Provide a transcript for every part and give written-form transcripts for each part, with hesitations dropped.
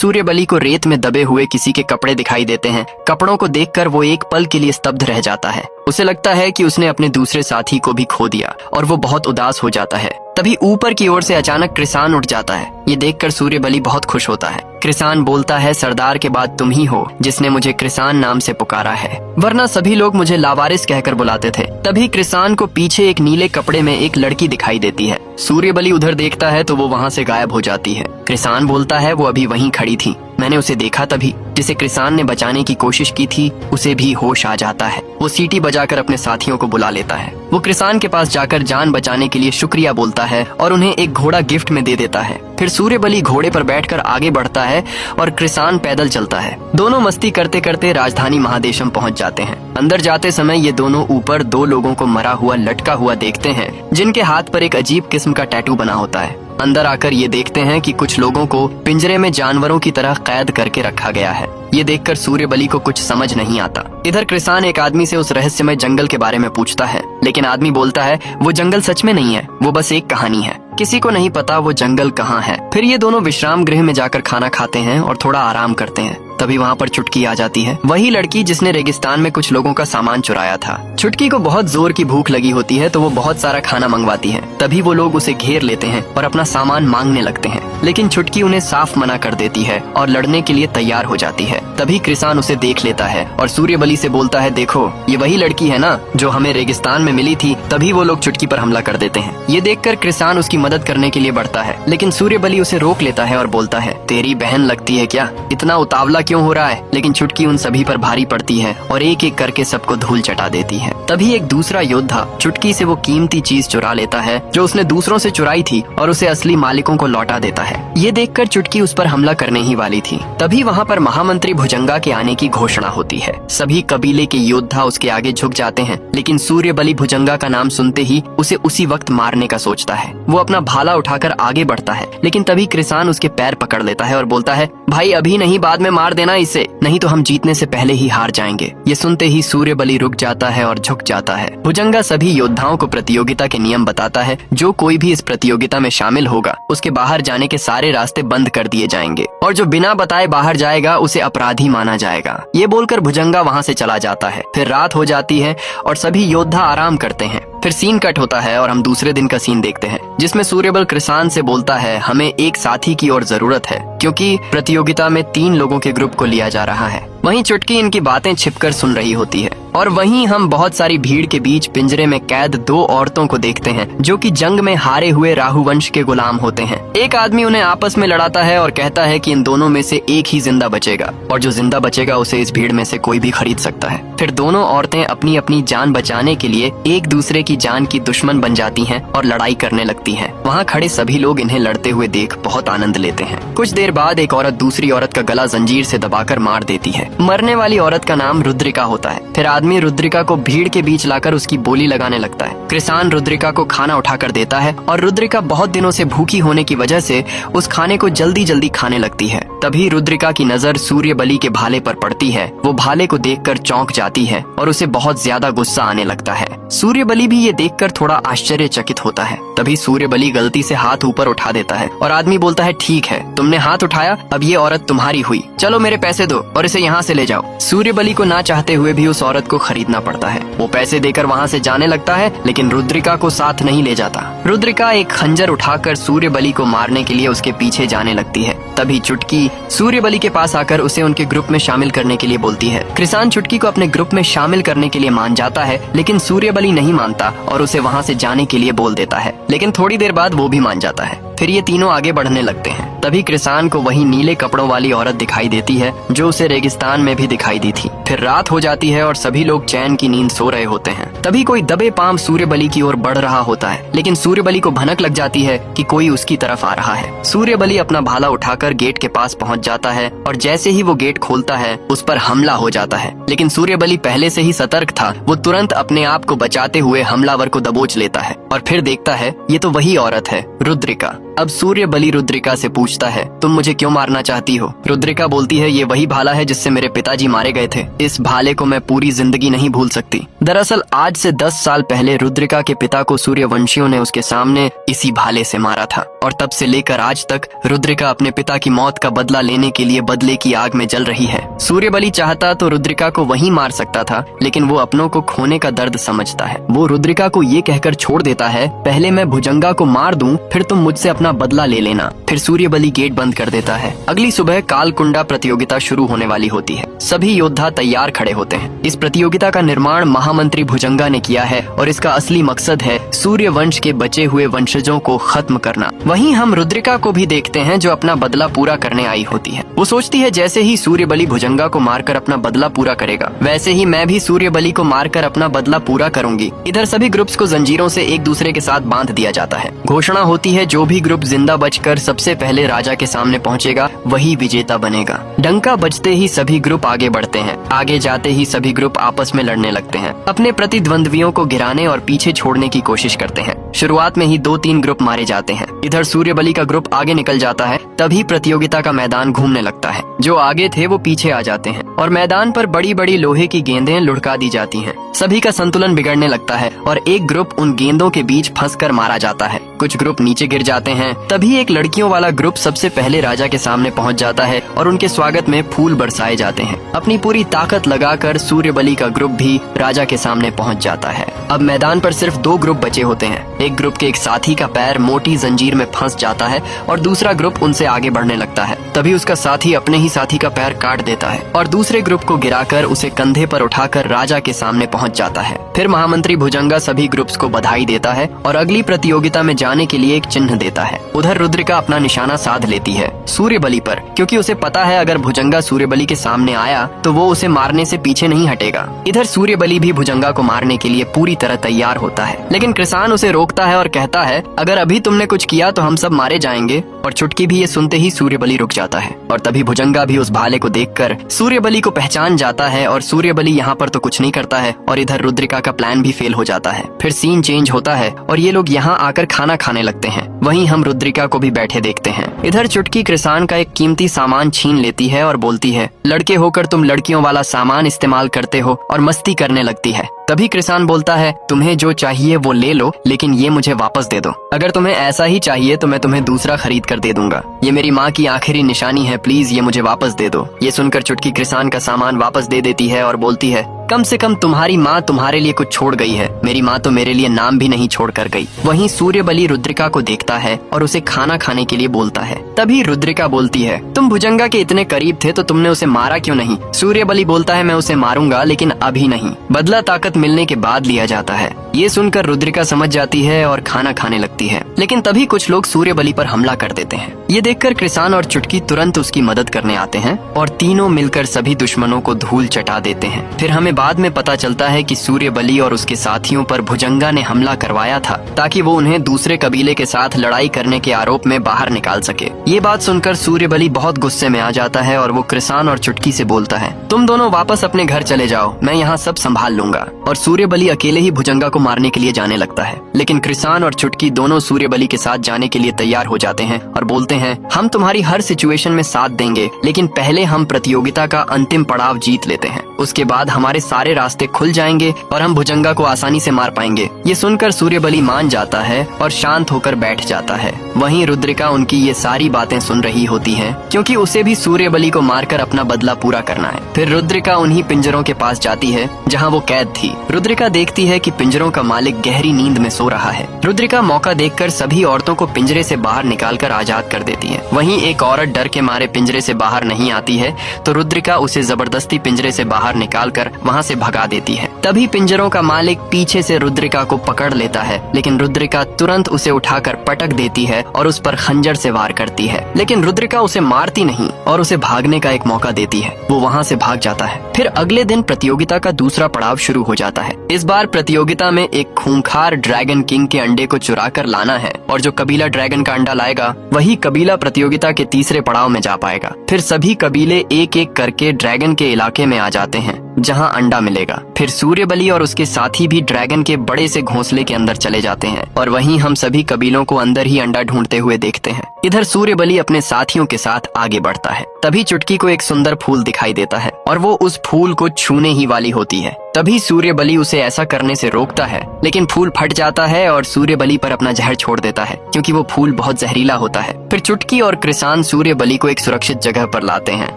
सूर्यबली को रेत में दबे हुए किसी के कपड़े दिखाई देते हैं। कपड़ों को देखकर वो एक पल के लिए स्तब्ध रह जाता है। उसे लगता है कि उसने अपने दूसरे साथी को भी खो दिया और वो बहुत उदास हो जाता है। तभी ऊपर की ओर से अचानक कृसान उठ जाता है। ये देखकर सूर्यबली बहुत खुश होता है। कृसान बोलता है, सरदार के बाद तुम ही हो जिसने मुझे कृसान नाम से पुकारा है, वरना सभी लोग मुझे लावारिस कहकर बुलाते थे। तभी कृसान को पीछे एक नीले कपड़े में एक लड़की दिखाई देती है। सूर्यबली उधर देखता है तो वो वहाँ से गायब हो जाती है। कृसान बोलता है, वो अभी वहीं खड़ी थी, मैंने उसे देखा तभी। जिसे कृसान ने बचाने की कोशिश की थी उसे भी होश आ जाता है। वो सीटी बजाकर अपने साथियों को बुला लेता है। वो कृसान के पास जाकर जान बचाने के लिए शुक्रिया बोलता है और उन्हें एक घोड़ा गिफ्ट में दे देता है। फिर सूर्यबली घोड़े पर बैठकर आगे बढ़ता है और कृसान पैदल चलता है। दोनों मस्ती करते करते राजधानी महादेशम पहुंच जाते हैं। अंदर जाते समय ये दोनों ऊपर दो लोगों को मरा हुआ लटका हुआ देखते हैं, जिनके हाथ पर एक अजीब किस्म का टैटू बना होता है। अंदर आकर ये देखते हैं कि कुछ लोगों को पिंजरे में जानवरों की तरह कैद करके रखा गया है। ये देखकर सूर्यबली को कुछ समझ नहीं आता। इधर कृसान एक आदमी से उस रहस्यमय जंगल के बारे में पूछता है, लेकिन आदमी बोलता है वो जंगल सच में नहीं है, वो बस एक कहानी है, किसी को नहीं पता वो जंगल कहाँ है। फिर ये दोनों विश्राम गृह में जाकर खाना खाते हैं और थोड़ा आराम करते हैं। तभी वहाँ पर चुटकी आ जाती है, वही लड़की जिसने रेगिस्तान में कुछ लोगों का सामान चुराया था। चुटकी को बहुत जोर की भूख लगी होती है तो वो बहुत सारा खाना मंगवाती है। तभी वो लोग उसे घेर लेते हैं और अपना सामान मांगने लगते हैं, लेकिन चुटकी उन्हें साफ मना कर देती है और लड़ने के लिए तैयार हो जाती है। तभी कृसान उसे देख लेता है और सूर्यबली से बोलता है, देखो ये वही लड़की है ना जो हमें रेगिस्तान में मिली थी। तभी वो लोग चुटकी पर हमला कर देते हैं। ये देखकर कृसान उसकी मदद करने के लिए बढ़ता है, लेकिन सूर्यबली उसे रोक लेता है और बोलता है, तेरी बहन लगती है क्या, इतना उतावला क्यों हो रहा है। लेकिन चुटकी उन सभी पर भारी पड़ती है और एक एक करके सबको धूल चटा देती है। तभी एक दूसरा योद्धा चुटकी से वो कीमती चीज चुरा लेता है जो उसने दूसरों से चुराई थी और उसे असली मालिकों को लौटा देता है। ये देखकर चुटकी उस पर हमला करने ही वाली थी। तभी वहाँ पर महामंत्री भुजंगा के आने की घोषणा होती है। सभी कबीले के योद्धा उसके आगे झुक जाते हैं, लेकिन सूर्यबली भुजंगा का नाम सुनते ही उसे उसी वक्त मारने का सोचता है। वो अपना भाला उठाकर आगे बढ़ता है, लेकिन तभी कृसान उसके पैर पकड़ लेता है और बोलता है, भाई अभी नहीं, बाद में मार देना इसे, नहीं तो हम जीतने से पहले ही हार जाएंगे। ये सुनते ही सूर्यबली रुक जाता है और झुक जाता है। भुजंगा सभी योद्धाओं को प्रतियोगिता के नियम बताता है। जो कोई भी इस प्रतियोगिता में शामिल होगा उसके बाहर जाने के सारे रास्ते बंद कर दिए जाएंगे और जो बिना बताए बाहर जाएगा उसे अपराधी माना जाएगा। ये बोलकर भुजंगा वहाँ से चला जाता है। फिर रात हो जाती है और सभी योद्धा आराम करते हैं। फिर सीन कट होता है और हम दूसरे दिन का सीन देखते हैं, जिसमें सूर्यबल कृसान से बोलता है, हमें एक साथी की और जरूरत है क्योंकि प्रतियोगिता में 3 लोगों के ग्रुप को लिया जा रहा है। वहीं चुटकी इनकी बातें छिपकर सुन रही होती है और वहीं हम बहुत सारी भीड़ के बीच पिंजरे में कैद 2 औरतों को देखते हैं जो कि जंग में हारे हुए राहु वंश के गुलाम होते हैं। एक आदमी उन्हें आपस में लड़ाता है और कहता है कि इन दोनों में से एक ही जिंदा बचेगा और जो जिंदा बचेगा उसे इस भीड़ में से कोई भी खरीद सकता है। फिर दोनों औरतें अपनी अपनी जान बचाने के लिए एक दूसरे की जान की दुश्मन बन जाती हैं और लड़ाई करने लगती हैं। वहाँ खड़े सभी लोग इन्हें लड़ते हुए देख बहुत आनंद लेते हैं। कुछ देर बाद एक औरत दूसरी औरत का गला जंजीर से दबाकर मार देती है। मरने वाली औरत का नाम रुद्रिका होता है। फिर आदमी रुद्रिका को भीड़ के बीच लाकर उसकी बोली लगाने लगता है। कृसान रुद्रिका को खाना उठाकर देता है और रुद्रिका बहुत दिनों से भूखी होने की वजह से उस खाने को जल्दी जल्दी खाने लगती है। तभी रुद्रिका की नजर सूर्यबली के भाले पर पड़ती है। वो भाले को देखकर चौंक जाती है और उसे बहुत ज्यादा गुस्सा आने लगता है। सूर्यबली भी ये देखकर थोड़ा आश्चर्यचकित होता है। तभी सूर्यबली गलती से हाथ ऊपर उठा देता है और आदमी बोलता है, ठीक है तुमने हाथ उठाया, अब ये औरत तुम्हारी हुई, चलो मेरे पैसे दो और इसे यहाँ से ले जाओ। सूर्यबली को ना चाहते हुए भी उस औरत को खरीदना पड़ता है। वो पैसे देकर वहाँ से जाने लगता है, लेकिन रुद्रिका को साथ नहीं ले जाता। रुद्रिका एक खंजर उठाकर सूर्यबली को मारने के लिए उसके पीछे जाने लगती है। तभी चुटकी सूर्यबली के पास आकर उसे उनके ग्रुप में शामिल करने के लिए बोलती है। कृसान चुटकी को अपने ग्रुप में शामिल करने के लिए मान जाता है, लेकिन सूर्यबली नहीं मानता और उसे वहाँ से जाने के लिए बोल देता है। लेकिन थोड़ी देर बाद वो भी मान जाता है। फिर ये तीनों आगे बढ़ने लगते हैं। तभी कृसान को वही नीले कपड़ों वाली औरत दिखाई देती है जो उसे रेगिस्तान में भी दिखाई दी थी। फिर रात हो जाती है और सभी लोग चैन की नींद सो रहे होते हैं। तभी कोई दबे पांव सूर्यबली की ओर बढ़ रहा होता है, लेकिन सूर्यबली को भनक लग जाती है कि कोई उसकी तरफ आ रहा है। सूर्यबली अपना भाला उठाकर गेट के पास पहुंच जाता है और जैसे ही वो गेट खोलता है उस पर हमला हो जाता है। लेकिन सूर्यबली पहले से ही सतर्क था। वो तुरंत अपने आप को बचाते हुए हमलावर को दबोच लेता है और फिर देखता है ये तो वही औरत है, रुद्रिका। अब सूर्य बलि रुद्रिका से पूछता है, तुम मुझे क्यों मारना चाहती हो? रुद्रिका बोलती है, ये वही भाला है जिससे मेरे पिताजी मारे गए थे। इस भाले को मैं पूरी जिंदगी नहीं भूल सकती। दरअसल आज से 10 साल पहले रुद्रिका के पिता को सूर्यवंशियों ने उसके सामने इसी भाले से मारा था और तब से लेकर आज तक रुद्रिका अपने पिता की मौत का बदला लेने के लिए बदले की आग में जल रही है। सूर्यबलि चाहता तो रुद्रिका को वहीं मार सकता था, लेकिन वो अपनों को खोने का दर्द समझता है। वो रुद्रिका को ये कहकर छोड़ देता है, पहले मैं भुजंगा को मार दूं, फिर तुम मुझसे अपना बदला ले लेना। फिर सूर्यबलि गेट बंद कर देता है। अगली सुबह कालकुंडा प्रतियोगिता शुरू होने वाली होती है। सभी योद्धा तैयार खड़े होते हैं। इस प्रतियोगिता का निर्माण महामंत्री भुजंगा ने किया है और इसका असली मकसद है सूर्य वंश के बचे हुए वंशजों को खत्म करना। वहीं हम रुद्रिका को भी देखते हैं जो अपना बदला पूरा करने आई होती है। वो सोचती है जैसे ही सूर्यबलि भुजंगा को मारकर अपना बदला पूरा करेगा, वैसे ही मैं भी सूर्यबलि को मारकर अपना बदला पूरा करूंगी। इधर सभी ग्रुप्स को जंजीरों से एक दूसरे के साथ बांध दिया जाता है। घोषणा होती है, जो भी ग्रुप जिंदा बचकर सबसे पहले राजा के सामने पहुंचेगा वही विजेता बनेगा। डंका बजते ही सभी ग्रुप आगे बढ़ते हैं। आगे जाते ही सभी ग्रुप आपस में लड़ने लगते हैं, अपने प्रतिद्वंद्वियों को गिराने और पीछे छोड़ने की कोशिश करते हैं। शुरुआत में ही 2-3 ग्रुप मारे जाते हैं। इधर सूर्यबलि का ग्रुप आगे निकल जाता है। तभी प्रतियोगिता का मैदान घूमने लगता है। जो आगे थे वो पीछे आ जाते हैं और मैदान पर बड़ी बड़ी लोहे की गेंदें लुढ़का दी जाती हैं। सभी का संतुलन बिगड़ने लगता है और एक ग्रुप उन गेंदों के बीच फंसकर मारा जाता है। कुछ ग्रुप नीचे गिर जाते हैं। तभी एक लड़कियों वाला ग्रुप सबसे पहले राजा के सामने पहुंच जाता है और उनके स्वागत में फूल बरसाए जाते हैं। अपनी पूरी ताकत लगाकर सूर्यबलि का ग्रुप भी राजा के सामने पहुंच जाता है। अब मैदान पर सिर्फ 2 ग्रुप बचे होते हैं। एक ग्रुप के एक साथी का पैर मोटी जंजीर में फंस जाता है और दूसरा ग्रुप उनसे आगे बढ़ने लगता है। तभी उसका साथी अपने ही साथी का पैर काट देता है और दूसरे ग्रुप को गिराकर उसे कंधे पर उठाकर राजा के सामने पहुंच जाता है। फिर महामंत्री भुजंगा सभी ग्रुप्स को बधाई देता है और अगली प्रतियोगिता में जाने के लिए एक चिन्ह देता है। उधर रुद्रिका अपना निशाना साध लेती है सूर्यबलि पर, क्योंकि उसे पता है अगर भुजंगा सूर्यबलि के सामने आया तो वो उसे मारने से पीछे नहीं हटेगा। इधर सूर्यबलि भी भुजंगा को मारने के लिए पूरी तरह तैयार होता है, लेकिन कृसान उसे रोकता है और कहता है, अगर अभी तुमने कुछ किया तो हम सब मारे जाएंगे। और चुटकी भी ये सुनते ही सूर्यबलि रुक जाता है और तभी भुजंगा भी उस भाले को देखकर सूर्यबलि को पहचान जाता है और सूर्यबलि यहाँ पर तो कुछ नहीं करता है और इधर रुद्रिका का प्लान भी फेल हो जाता है। फिर सीन चेंज होता है और ये लोग यहाँ आकर खाना खाने लगते हैं। वहीं हम रुद्रिका को भी बैठे देखते हैं। इधर चुटकी कृसान का एक कीमती सामान छीन लेती है और बोलती है, लड़के होकर तुम लड़कियों वाला सामान इस्तेमाल करते हो और मस्ती करने लगती है। तभी कृसान बोलता है, तुम्हें जो चाहिए वो ले लो, लेकिन ये मुझे वापस दे दो। अगर तुम्हें ऐसा ही चाहिए तो मैं तुम्हें दूसरा खरीद कर दे दूंगा। ये मेरी माँ की आखिरी निशानी है, प्लीज ये मुझे वापस दे दो। ये सुनकर चुटकी कृषान का सामान वापस दे देती है और बोलती है, कम से कम तुम्हारी माँ तुम्हारे लिए कुछ छोड़ गई है, मेरी माँ तो मेरे लिए नाम भी नहीं छोड़ कर गई। वहीं सूर्यबलि रुद्रिका को देखता है और उसे खाना खाने के लिए बोलता है। तभी रुद्रिका बोलती है, तुम भुजंगा के इतने करीब थे तो तुमने उसे मारा क्यों नहीं? सूर्यबलि बोलता है, मैं उसे मारूंगा लेकिन अभी नहीं, बदला ताकत मिलने के बाद लिया जाता है। ये सुनकर रुद्रिका समझ जाती है और खाना खाने लगती है, लेकिन तभी कुछ लोग सूर्यबलि पर हमला कर देते हैं। ये देखकर कृषान और चुटकी तुरंत उसकी मदद करने आते हैं और तीनों मिलकर सभी दुश्मनों को धूल चटा देते हैं। फिर हमें बाद में पता चलता है कि सूर्यबलि और उसके साथियों पर भुजंगा ने हमला करवाया था ताकि वो उन्हें दूसरे कबीले के साथ लड़ाई करने के आरोप में बाहर निकाल सके। ये बात सुनकर सूर्यबलि बहुत गुस्से में आ जाता है और वो कृषान और चुटकी से बोलता है, तुम दोनों वापस अपने घर चले जाओ, मैं यहाँ सब संभाल लूंगा। और सूर्यबलि अकेले ही भुजंगा को मारने के लिए जाने लगता है, लेकिन कृषान और चुटकी दोनों सूर्यबलि के साथ जाने के लिए तैयार हो जाते हैं और बोलते हैं, हम तुम्हारी हर सिचुएशन में साथ देंगे, लेकिन पहले हम प्रतियोगिता का अंतिम पड़ाव जीत लेते हैं, उसके बाद हमारे सारे रास्ते खुल जाएंगे और हम भुजंगा को आसानी से मार पाएंगे। ये सुनकर सूर्यबलि मान जाता है और शांत होकर बैठ जाता है। वहीं रुद्रिका उनकी ये सारी बातें सुन रही होती है, क्योंकि उसे भी सूर्यबलि को मारकर अपना बदला पूरा करना है। फिर रुद्रिका उन्हीं पिंजरों के पास जाती है जहाँ वो कैद थी। रुद्रिका देखती है कि पिंजरों का मालिक गहरी नींद में सो रहा है। रुद्रिका मौका देखकर सभी औरतों को पिंजरे से बाहर निकालकर आजाद कर देती है। वहीं एक औरत डर के मारे पिंजरे से बाहर नहीं आती है तो रुद्रिका उसे जबरदस्ती पिंजरे से बाहर निकालकर वहाँ से भगा देती है। तभी पिंजरों का मालिक पीछे से रुद्रिका को पकड़ लेता है, लेकिन रुद्रिका तुरंत उसे उठाकर पटक देती है और उस पर खंजर से वार करती है। लेकिन रुद्रिका उसे मारती नहीं और उसे भागने का एक मौका देती है। वो वहाँ से भाग जाता है। फिर अगले दिन प्रतियोगिता का दूसरा पड़ाव शुरू हो जाता है। इस बार प्रतियोगिता में एक खूंखार ड्रैगन किंग के अंडे को चुरा कर लाना है और जो कबीला ड्रैगन का अंडा लाएगा वही कबीला प्रतियोगिता के तीसरे पड़ाव में जा पाएगा। फिर सभी कबीले एक एक करके ड्रैगन के इलाके में आ जाते हैं जहां अंडा मिलेगा। फिर सूर्यबली और उसके साथी भी ड्रैगन के बड़े से घोंसले के अंदर चले जाते हैं और वहीं हम सभी कबीलों को अंदर ही अंडा ढूंढते हुए देखते हैं। इधर सूर्यबली अपने साथियों के साथ आगे बढ़ता है। तभी चुटकी को एक सुंदर फूल दिखाई देता है और वो उस फूल को छूने ही वाली होती है। तभी सूर्यबली उसे ऐसा करने से रोकता है, लेकिन फूल फट जाता है और सूर्यबली पर अपना जहर छोड़ देता है क्योंकि वो फूल बहुत जहरीला होता है। फिर चुटकी और कृसान सूर्यबली को एक सुरक्षित जगह पर लाते हैं।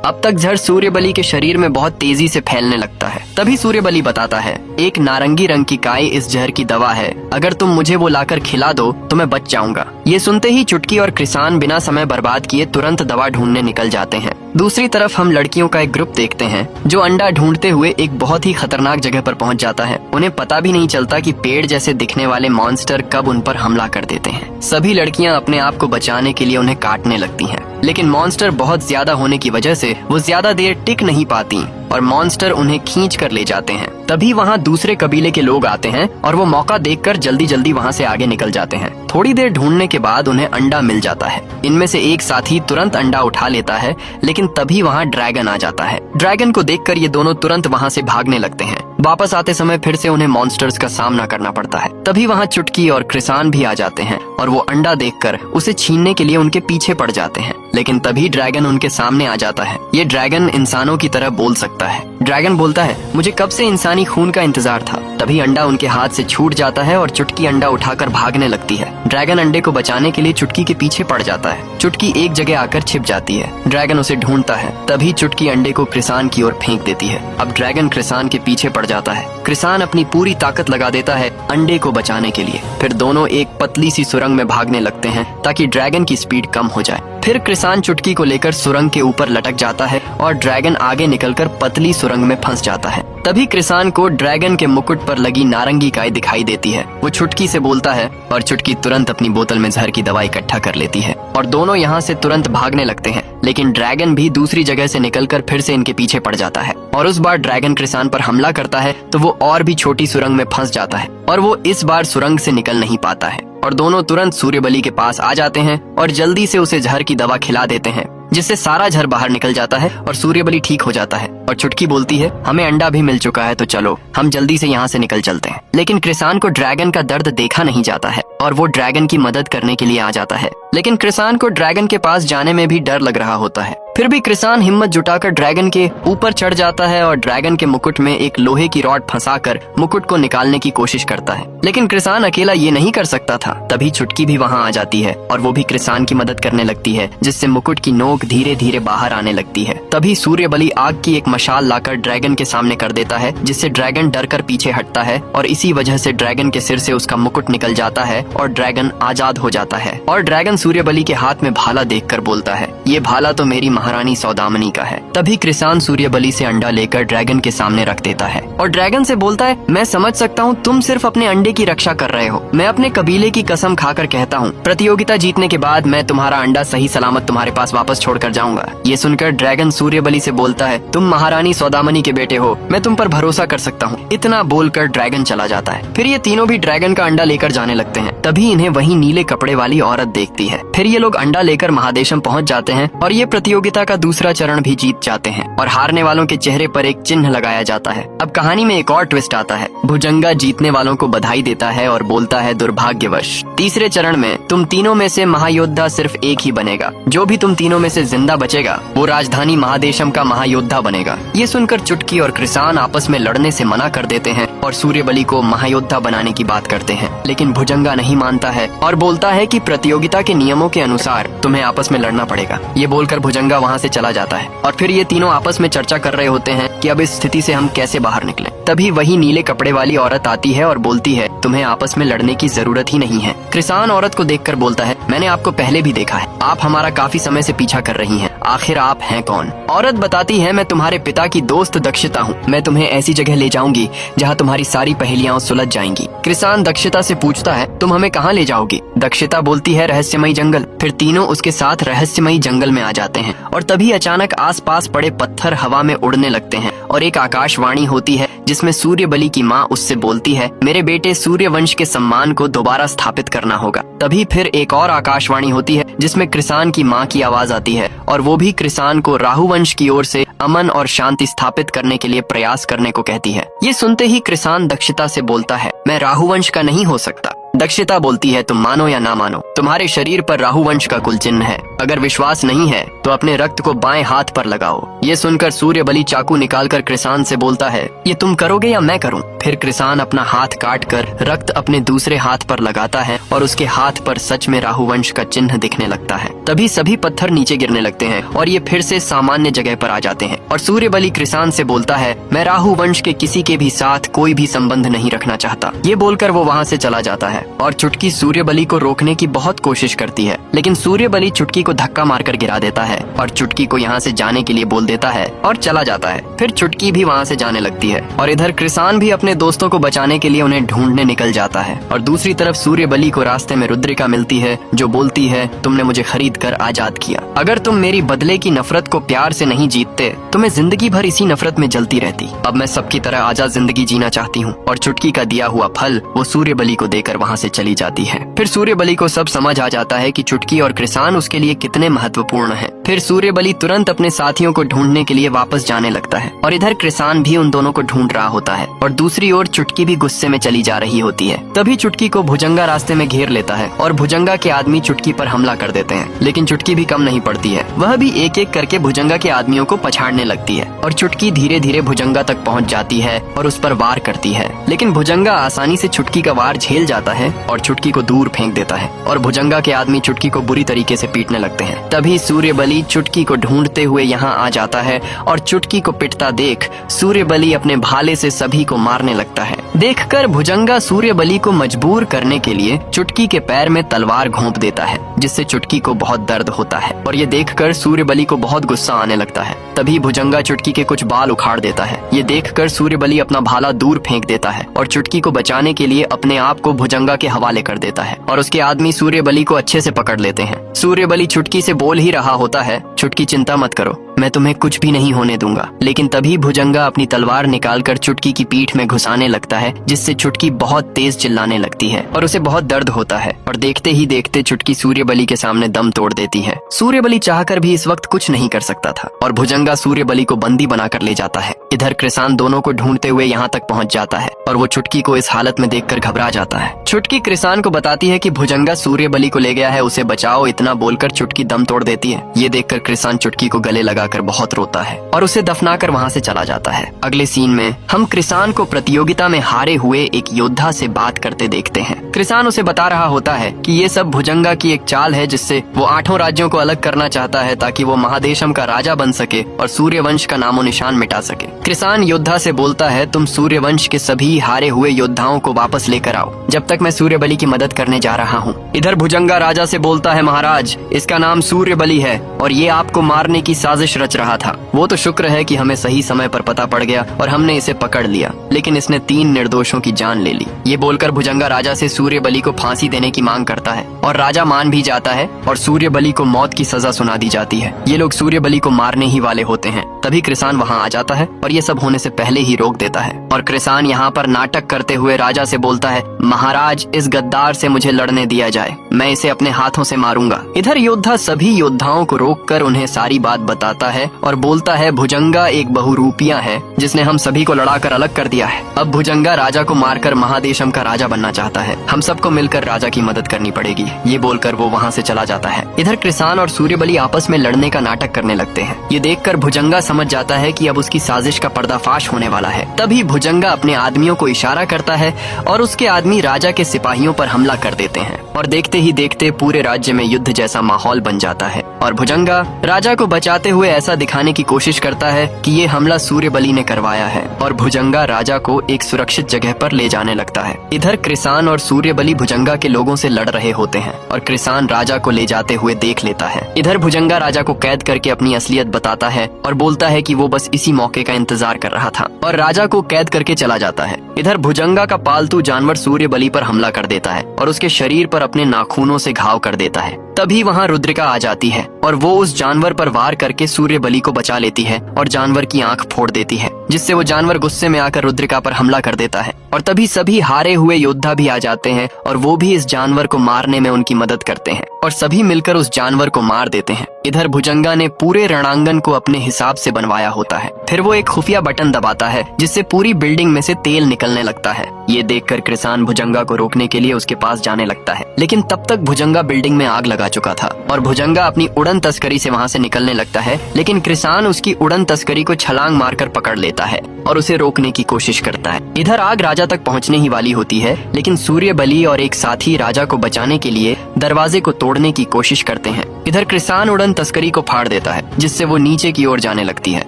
अब तक जहर सूर्यबली के शरीर में बहुत तेजी से फैलने लगता है। तभी सूर्यबली बताता है, एक नारंगी रंग की काई इस जहर की दवा है, अगर तुम मुझे वो लाकर खिला दो तो मैं बच जाऊंगा। ये सुनते ही चुटकी और कृसान बिना समय बर्बाद किए तुरंत दवा ढूंढने निकल जाते हैं। दूसरी तरफ हम लड़कियों का एक ग्रुप देखते हैं जो अंडा ढूंढते हुए एक बहुत ही खतरनाक जगह पर पहुंच जाता है। उन्हें पता भी नहीं चलता कि पेड़ जैसे दिखने वाले मॉन्स्टर कब उन पर हमला कर देते हैं। सभी लड़कियां अपने आप को बचाने के लिए उन्हें काटने लगती हैं, लेकिन मॉन्स्टर बहुत ज्यादा होने की वजह से वो ज्यादा देर टिक नहीं पाती और मॉन्स्टर उन्हें खींच कर ले जाते हैं। तभी वहाँ दूसरे कबीले के लोग आते हैं और वो मौका देखकर जल्दी जल्दी वहाँ से आगे निकल जाते हैं। थोड़ी देर ढूंढने के बाद उन्हें अंडा मिल जाता है। इनमें से एक साथी तुरंत अंडा उठा लेता है, लेकिन तभी वहाँ ड्रैगन आ जाता है। ड्रैगन को देखकर ये दोनों तुरंत वहाँ से भागने लगते हैं। वापस आते समय फिर से उन्हें मॉन्स्टर्स का सामना करना पड़ता है। तभी वहाँ चुटकी और कृसान भी आ जाते हैं और वो अंडा देखकर उसे छीनने के लिए उनके पीछे पड़ जाते हैं, लेकिन तभी ड्रैगन उनके सामने आ जाता है। ये ड्रैगन इंसानों की तरह बोल सकता है। ड्रैगन बोलता है, मुझे कब से इंसानी खून का इंतजार था। तभी अंडा उनके हाथ से छूट जाता है और चुटकी अंडा उठाकर भागने लगती है। ड्रैगन अंडे को बचाने के लिए चुटकी के पीछे पड़ जाता है। चुटकी एक जगह आकर छिप जाती है। ड्रैगन उसे ढूंढता है। तभी चुटकी अंडे को कृसान की ओर फेंक देती है। अब ड्रैगन कृसान के पीछे पड़ जाता है। कृसान अपनी पूरी ताकत लगा देता है अंडे को बचाने के लिए। फिर दोनों एक पतली सी सुरंग में भागने लगते हैं ताकि ड्रैगन की स्पीड कम हो जाए। फिर कृसान चुटकी को लेकर सुरंग के ऊपर लटक जाता है और ड्रैगन आगे निकलकर पतली सुरंग में फंस जाता है। तभी कृसान को ड्रैगन के मुकुट पर लगी नारंगी काई दिखाई देती है। वो चुटकी से बोलता है और चुटकी तुरंत अपनी बोतल में जहर की दवा इकट्ठा कर लेती है और दोनों यहाँ से तुरंत भागने लगते हैं। लेकिन ड्रैगन भी दूसरी जगह से निकलकर फिर से इनके पीछे पड़ जाता है और उस बार ड्रैगन कृसान पर हमला करता है तो वो और भी छोटी सुरंग में फंस जाता है और वो इस बार सुरंग से निकल नहीं पाता है और दोनों तुरंत सूर्यबली के पास आ जाते हैं और जल्दी से उसे जहर की दवा खिला देते हैं, जिससे सारा जहर बाहर निकल जाता है और सूर्यबली ठीक हो जाता है। और चुटकी बोलती है, हमें अंडा भी मिल चुका है तो चलो हम जल्दी से यहाँ से निकल चलते हैं। लेकिन कृसान को ड्रैगन का दर्द देखा नहीं जाता है और वो ड्रैगन की मदद करने के लिए आ जाता है। लेकिन कृसान को ड्रैगन के पास जाने में भी डर लग रहा होता है। फिर भी कृसान हिम्मत जुटाकर ड्रैगन के ऊपर चढ़ जाता है और ड्रैगन के मुकुट में एक लोहे की रॉड फंसाकर मुकुट को निकालने की कोशिश करता है। लेकिन कृसान अकेला ये नहीं कर सकता था। तभी चुटकी भी वहाँ आ जाती है और वो भी कृसान की मदद करने लगती है, जिससे मुकुट की नोक धीरे धीरे बाहर आने लगती है। तभी सूर्यबली आग की एक मशाल लाकर ड्रैगन के सामने कर देता है, जिससे ड्रैगन डरकर पीछे हटता है और इसी वजह से ड्रैगन के सिर से उसका मुकुट निकल जाता है और ड्रैगन आजाद हो जाता है। और ड्रैगन सूर्यबली के हाथ में भाला देखकर बोलता है, ये भाला तो मेरी महारानी सौदामनी का है। तभी कृसान सूर्यबली से अंडा लेकर ड्रैगन के सामने रख देता है और ड्रैगन से बोलता है, मैं समझ सकता हूँ तुम सिर्फ अपने अंडे की रक्षा कर रहे हो। मैं अपने कबीले की कसम खाकर कहता हूँ, प्रतियोगिता जीतने के बाद मैं तुम्हारा अंडा सही सलामत तुम्हारे पास वापस छोड़कर जाऊंगा। ये सुनकर ड्रैगन सूर्यबली से बोलता है, तुम महारानी सौदामनी के बेटे हो, मैं तुम पर भरोसा कर सकता हूँ। इतना बोलकर ड्रैगन चला जाता है। फिर ये तीनों भी ड्रैगन का अंडा लेकर जाने लगते हैं। तभी इन्हें वही नीले कपड़े वाली औरत देखती है। फिर ये लोग अंडा लेकर महादेशम पहुँच जाते हैं और ये प्रतियोगिता का दूसरा चरण भी जीत जाते हैं और हारने वालों के चेहरे पर एक चिन्ह लगाया जाता है। अब कहानी में एक और ट्विस्ट आता है। भुजंगा जीतने वालों को बधाई देता है और बोलता है, दुर्भाग्यवश तीसरे चरण में तुम तीनों में से महायोद्धा सिर्फ एक ही बनेगा। जो भी तुम तीनों में से जिंदा बचेगा वो राजधानी महादेशम का महायोद्धा बनेगा। ये सुनकर चुटकी और कृसान आपस में लड़ने से मना कर देते हैं और सूर्यबली को महायोद्धा बनाने की बात करते हैं। लेकिन भुजंगा नहीं मानता है और बोलता है कि प्रतियोगिता के नियमों के अनुसार तुम्हें आपस में लड़ना पड़ेगा। ये बोलकर भुजंगा वहाँ से चला जाता है और फिर ये तीनों आपस में चर्चा कर रहे होते हैं कि अब इस स्थिति से हम कैसे बाहर निकलें। तभी वही नीले कपड़े वाली औरत आती है और बोलती है, तुम्हें आपस में लड़ने की जरूरत ही नहीं है। कृसान औरत को देखकर बोलता है, मैंने आपको पहले भी देखा है, आप हमारा काफी समय से पीछा कर रही हैं। आखिर आप हैं कौन? औरत बताती है, मैं तुम्हारे पिता की दोस्त दक्षता हूँ। मैं तुम्हें ऐसी जगह ले जाऊंगी जहाँ तुम्हारी सारी पहेलियां सुलझ जाएंगी। कृसान दक्षता से पूछता है, तुम हमें कहाँ ले जाओगी? दक्षता बोलती है, रहस्यमयी जंगल। फिर तीनों उसके साथ रहस्यमयी जंगल में आ जाते हैं और तभी अचानक आसपास पड़े पत्थर हवा में उड़ने लगते हैं और एक आकाशवाणी होती है जिसमें सूर्यबली की माँ उससे बोलती है, मेरे बेटे सूर्यवंश के सम्मान को दोबारा स्थापित करना होगा। तभी फिर एक और आकाशवाणी होती है जिसमें कृसान की माँ की आवाज आती है और वो भी कृसान को राहुवंश की ओर से अमन और शांति स्थापित करने के लिए प्रयास करने को कहती है। ये सुनते ही कृसान दक्षिता से बोलता है, मैं राहुवंश का नहीं हो सकता। दक्षिता बोलती है, तुम मानो या ना मानो, तुम्हारे शरीर पर राहुवंश का कुल चिन्ह है। अगर विश्वास नहीं है तो अपने रक्त को बाएं हाथ पर लगाओ। ये सुनकर सूर्यबली चाकू निकालकर कृसान से बोलता है, ये तुम करोगे या मैं करूं? फिर कृसान अपना हाथ काट कर रक्त अपने दूसरे हाथ पर लगाता है और उसके हाथ पर सच में राहुवंश का चिन्ह दिखने लगता है। तभी सभी पत्थर नीचे गिरने लगते हैं और ये फिर से सामान्य जगह पर आ जाते हैं और सूर्यबली कृसान से बोलता है, मैं राहुवंश के किसी के भी साथ कोई भी संबंध नहीं रखना चाहता। ये बोलकर वो वहाँ से चला जाता है और चुटकी सूर्यबली को रोकने की बहुत कोशिश करती है, लेकिन सूर्यबली चुटकी को धक्का मारकर गिरा देता है और चुटकी को यहाँ से जाने के लिए बोल देता है और चला जाता है। फिर चुटकी भी वहाँ से जाने लगती है और इधर कृसान भी अपने दोस्तों को बचाने के लिए उन्हें ढूंढने निकल जाता है। और दूसरी तरफ सूर्यबली को रास्ते में रुद्रिका मिलती है जो बोलती है, तुमने मुझे खरीद कर आजाद किया। अगर तुम मेरी बदले की नफरत को प्यार से नहीं जीतते तो मैं जिंदगी भर इसी नफरत में जलती रहती। अब मैं सबकी तरह आजाद जिंदगी जीना चाहती हूँ। और चुटकी का दिया हुआ फल वो सूर्यबली को देकर वहाँ से चली जाती है। फिर सूर्यबली को सब समझ आ जाता है कि चुटकी और कृसान उसके लिए कितने महत्वपूर्ण हैं। फिर सूर्यबली तुरंत अपने साथियों को ढूंढने के लिए वापस जाने लगता है और इधर कृसान भी उन दोनों को ढूंढ रहा होता है और दूसरी ओर चुटकी भी गुस्से में चली जा रही होती है। तभी चुटकी को भुजंगा रास्ते में घेर लेता है और भुजंगा के आदमी चुटकी पर हमला कर देते हैं, लेकिन चुटकी भी कम नहीं पड़ती है। वह भी एक एक करके भुजंगा के आदमियों को पछाड़ने लगती है और चुटकी धीरे धीरे भुजंगा तक पहुंच जाती है और उस पर वार करती है, लेकिन भुजंगा आसानी से चुटकी का वार झेल जाता है और चुटकी को दूर फेंक देता है और भुजंगा के आदमी चुटकी को बुरी तरीके से पीटने लगते हैं। तभी सूर्यबली चुटकी को ढूंढते हुए यहाँ आ जाता है और चुटकी को पिटता देख सूर्यबली अपने भाले से सभी को मारने लगता है। देखकर भुजंगा सूर्यबली को मजबूर करने के लिए चुटकी के पैर में तलवार घोंप देता है, जिससे चुटकी को बहुत दर्द होता है और ये देखकर सूर्यबली को बहुत गुस्सा आने लगता है। तभी भुजंगा चुटकी के कुछ बाल उखाड़ देता है। ये देखकर सूर्यबली अपना भाला दूर फेंक देता है और चुटकी को बचाने के लिए अपने आप को भुजंगा के हवाले कर देता है और उसके आदमी सूर्यबली को अच्छे से पकड़ लेते हैं। सूर्यबली चुटकी से बोल ही रहा होता है, चुटकी चिंता मत करो, मैं तुम्हें कुछ भी नहीं होने दूंगा। लेकिन तभी भुजंगा अपनी तलवार निकालकर चुटकी की पीठ में घुसाने लगता है, जिससे चुटकी बहुत तेज चिल्लाने लगती है और उसे बहुत दर्द होता है और देखते ही देखते चुटकी सूर्यबली के सामने दम तोड़ देती है। सूर्यबली चाहकर भी इस वक्त कुछ नहीं कर सकता था और भुजंगा सूर्यबली को बंदी बनाकर ले जाता है। इधर कृसान दोनों को ढूंढते हुए यहाँ तक पहुँच जाता है और वो चुटकी को इस हालत में देखकर घबरा जाता है। चुटकी कृसान को बताती है कि भुजंगा सूर्यबली को ले गया है, उसे बचाओ। इतना बोलकर चुटकी दम तोड़ देती है। ये देखकर कृसान चुटकी को गले लगाकर बहुत रोता है और उसे दफनाकर वहाँ से चला जाता है। अगले सीन में हम कृसान को प्रतियोगिता में हारे हुए एक योद्धा से बात करते देखते हैं। कृसान उसे बता रहा होता है कि ये सब भुजंगा की एक चाल है, जिससे वो 8 राज्यों को अलग करना चाहता है ताकि वो महादेशम का राजा बन सके और सूर्यवंश का नामो निशान मिटा सके। कृसान योद्धा से बोलता है, तुम सूर्यवंश के सभी हारे हुए योद्धाओं को वापस लेकर आओ, जब तक मैं सूर्यबली की मदद करने जा रहा हूँ। इधर भुजंगा राजा से बोलता है, महाराज इसका नाम सूर्यबली है और ये आपको मारने की साजिश रच रहा था। वो तो शुक्र है कि हमें सही समय पर पता पड़ गया और हमने इसे पकड़ लिया, लेकिन इसने 3 निर्दोषों की जान ले ली। ये बोलकर भुजंगा राजा से सूर्यबली को फांसी देने की मांग करता है और राजा मान भी जाता है और सूर्यबली को मौत की सजा सुना दी जाती है। ये लोग सूर्यबली को मारने ही वाले होते हैं। तभी कृसान वहाँ आ जाता है और ये सब होने से पहले ही रोक देता है और कृसान यहाँ पर नाटक करते हुए राजा से बोलता है, महाराज इस गद्दार से मुझे लड़ने दिया जाए, मैं इसे अपने हाथों से मारूंगा। इधर योद्धा सभी योद्धाओं को रोककर उन्हें सारी बात बताता है और बोलता है, भुजंगा एक बहुरूपिया है जिसने हम सभी को लड़ाकर अलग कर दिया है। अब भुजंगा राजा को मारकर महादेशम का राजा बनना चाहता है। हम सबको मिलकर राजा की मदद करनी पड़ेगी। ये बोलकर वो वहाँ से चला जाता है। इधर कृसान और सूर्यबली आपस में लड़ने का नाटक करने लगते हैं। ये देखकर भुजंगा समझ जाता है कि अब उसकी साजिश का पर्दाफाश होने वाला है। तभी भुजंगा अपने आदमियों को इशारा करता है और उसके आदमी राजा के सिपाहियों पर हमला कर देते हैं और देखते ही देखते पूरे राज्य में युद्ध जैसा माहौल बन जाता है और भुजंगा राजा को बचाते हुए ऐसा दिखाने की कोशिश करता है कि ये हमला सूर्यबली ने करवाया है और भुजंगा राजा को एक सुरक्षित जगह पर ले जाने लगता है। इधर कृसान और सूर्यबली भुजंगा के लोगों से लड़ रहे होते हैं और कृसान राजा को ले जाते हुए देख लेता है। इधर भुजंगा राजा को कैद करके अपनी असलियत बताता है और बोलता है कि वो बस इसी मौके का इंतजार कर रहा था और राजा को कैद करके चला जाता है। इधर भुजंगा का पालतू जानवर सूर्यबली पर हमला कर देता है और उसके शरीर पर अपने नाखूनों से घाव कर देता है। तभी वहाँ रुद्रिका आ जाती है और वो उस जानवर पर वार करके सूर्यबली को बचा लेती है और जानवर की आंख फोड़ देती है जिससे वो जानवर गुस्से में आकर रुद्रिका पर हमला कर देता है और तभी सभी हारे हुए योद्धा भी आ जाते हैं और वो भी इस जानवर को मारने में उनकी मदद करते हैं और सभी मिलकर उस जानवर को मार देते हैं। इधर भुजंगा ने पूरे रणांगन को अपने हिसाब से बनवाया होता है। फिर वो एक खुफिया बटन दबाता है जिससे पूरी बिल्डिंग में से तेल निकलने लगता है। ये देखकर कृसान भुजंगा को रोकने के लिए उसके पास जाने लगता है, लेकिन तब तक भुजंगा बिल्डिंग में आग लगा चुका था और भुजंगा अपनी उड़न तस्करी से वहाँ से निकलने लगता है, लेकिन कृसान उसकी उड़न तस्करी को छलांग मारकर पकड़ लेता है और उसे रोकने की कोशिश करता है। इधर आग राजा तक पहुँचने ही वाली होती है, लेकिन सूर्यबली और एक साथी राजा को बचाने के लिए दरवाजे को तोड़ने की कोशिश करते हैं। इधर कृसान उड़न तस्करी को फाड़ देता है जिससे वो नीचे की ओर जाने लगती है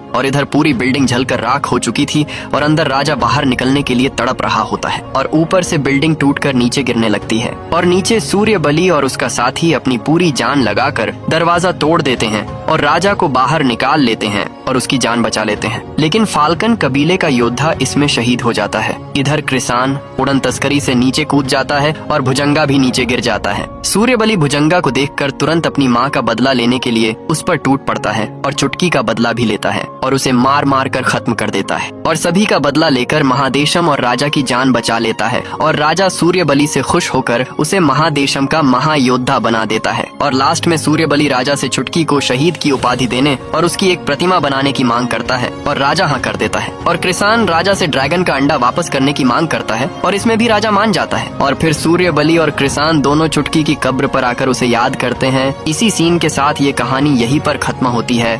और इधर पूरी बिल्डिंग जलकर राख हो चुकी थी और अंदर राजा बाहर निकलने के लिए तड़प रहा होता है और ऊपर से बिल्डिंग टूटकर नीचे गिरने लगती है और नीचे सूर्यबली और उसका साथी अपनी पूरी जान लगाकर दरवाजा तोड़ देते हैं और राजा को बाहर निकाल लेते हैं और उसकी जान बचा लेते हैं। लेकिन फाल्कन कबीले का योद्धा इसमें शहीद हो जाता है। इधर कृसान उड़न तस्करी से नीचे कूद जाता है और भुजंगा भी नीचे गिर जाता है। सूर्यबली भुजंगा को देखकर तुरंत अपनी माँ का बदला लेने के लिए उस पर टूट पड़ता है और चुटकी का बदला भी लेता है और उसे मार मार कर खत्म कर देता है और सभी का बदला लेकर महादेशम और राजा की जान बचा लेता है और राजा सूर्यबली से खुश होकर उसे महादेशम का महायोद्धा बना देता है और लास्ट में सूर्यबली राजा से चुटकी को शहीद की उपाधि देने और उसकी एक प्रतिमा बनाने की मांग करता है और राजा हाँ कर देता है और कृसान राजा से ड्रैगन का अंडा वापस करने की मांग करता है और इसमें भी राजा मान जाता है और फिर सूर्यबली और कृसान दोनों चुटकी की कब्र पर आकर उसे याद करते हैं। इसी सीन के साथ ये कहानी यहीं पर खत्म होती है।